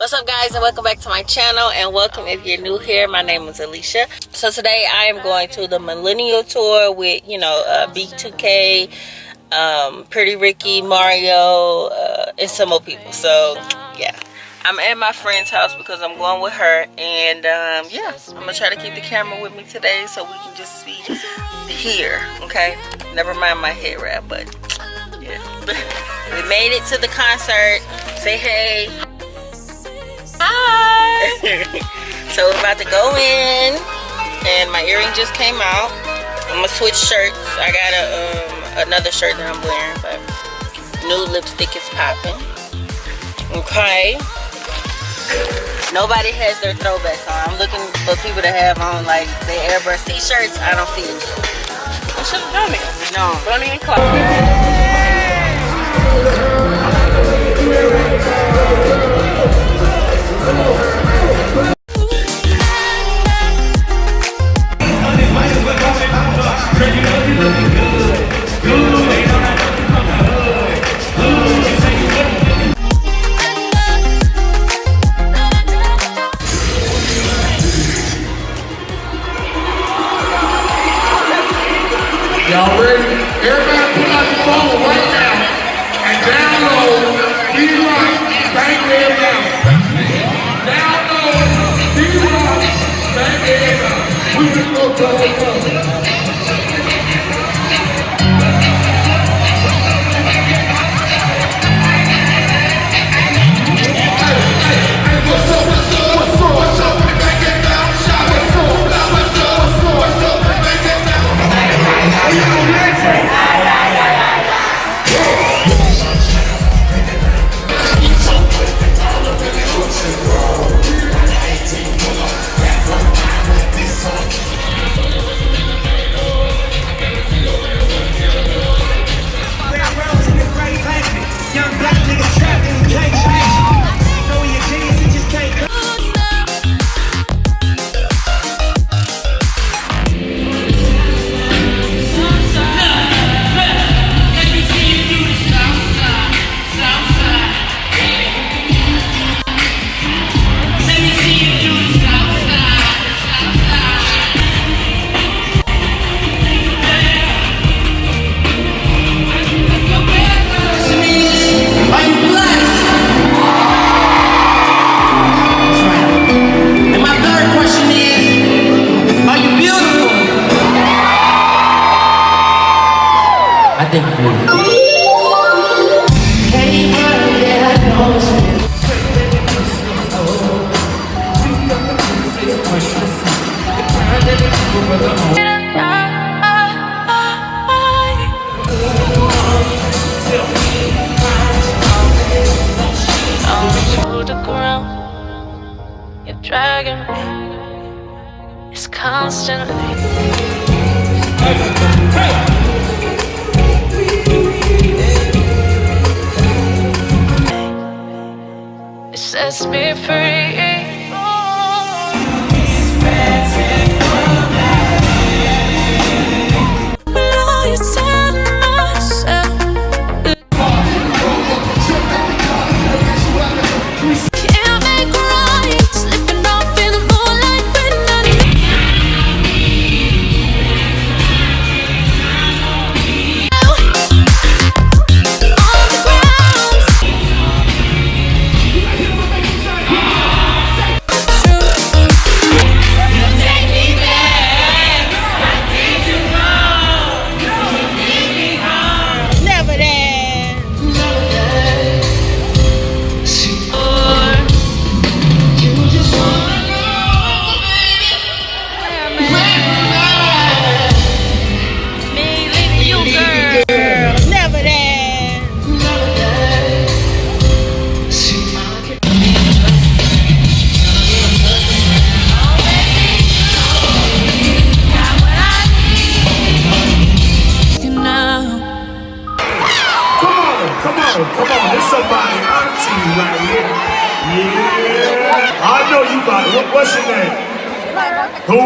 What's up, guys, and welcome back to my channel, and welcome if you're new here. My name is Alicia. So today I am going to the Millennium Tour with, B2K, Pretty Ricky, Mario, and some more people. So yeah, I'm at my friend's house because I'm going with her, and yeah, I'm gonna try to keep the camera with me today so we can just be here. Okay, never mind my head wrap, but yeah. We made it to the concert. Say hey. Hi. So we're about to go in, and my earring just came out. I'm gonna switch shirts. I got another shirt that I'm wearing, but new lipstick is popping. Okay. Nobody has their throwbacks on. I'm looking for people to have on like their airbrush t-shirts. I don't see it. I should have done it. No, don't even close. Y'all ready? Everybody pull out your phone right now and download D-Rock Bank Red Now. Download D-Rock Bank Red Now. We can go to What's your name? Who?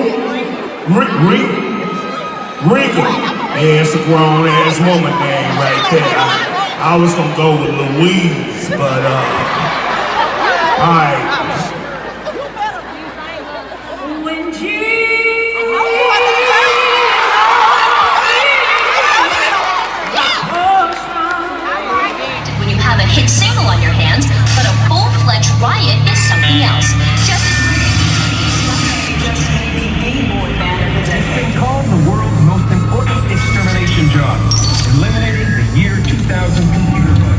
Rika. Yeah, it's a grown ass woman name right there. I was gonna go with Louise, but Alright. When you have a hit single on your hands, but a full-fledged riot is something else. Just as It's been called the world's most important extermination job, eliminating the year 2000 computer bug.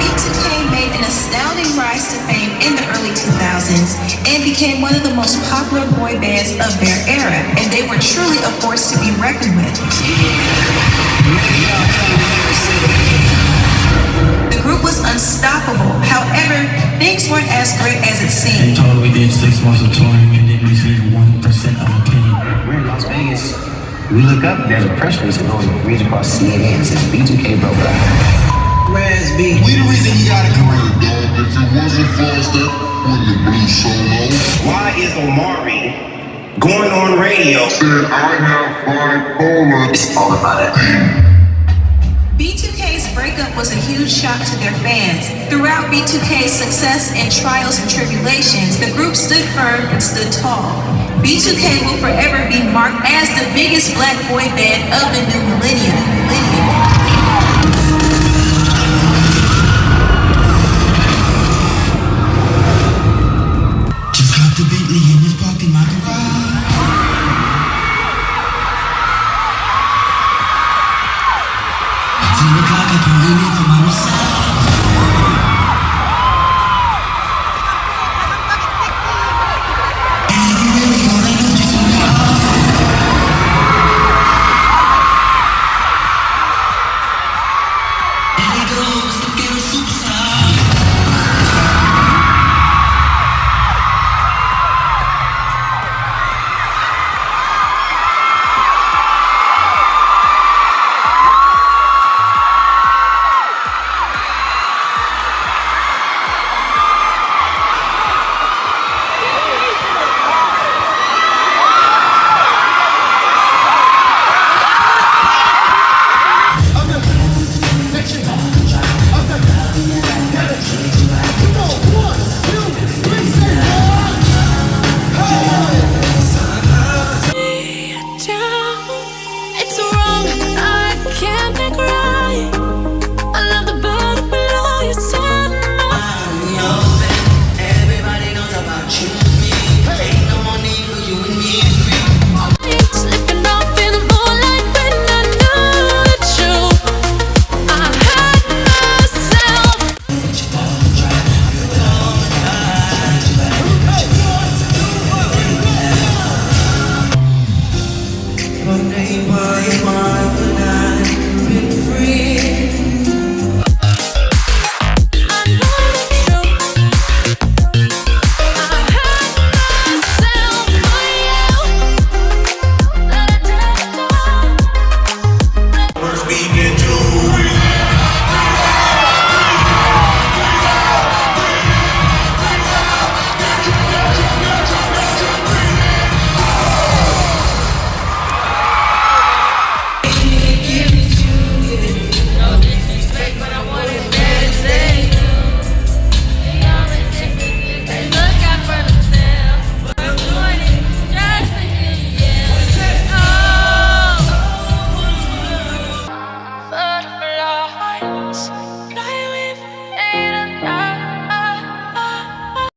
B2K made an astounding rise to fame in the early 2000s and became one of the most popular boy bands of their era, and they were truly a force to be reckoned with. The group was unstoppable. However, things weren't as great as it seemed. In total, we did 6 months of touring and didn't receive 1% of a penny. We're in Las Vegas. We look up, there's a press release going reads across CNN says B2K broke up. Where's B? We the reason he got a career, dog. If it wasn't for us, that wouldn't have been so low. Why is Omari going on radio? Said I have bipolar. It's all about it. B2K's breakup was a huge shock to their fans. Throughout B2K's success and trials and tribulations, the group stood firm and stood tall. B2K will forever be marked as the biggest black boy band of the new millennium. Just got the Bentley and it's parked in my garage. At 2 o'clock, I can lean in for my massage.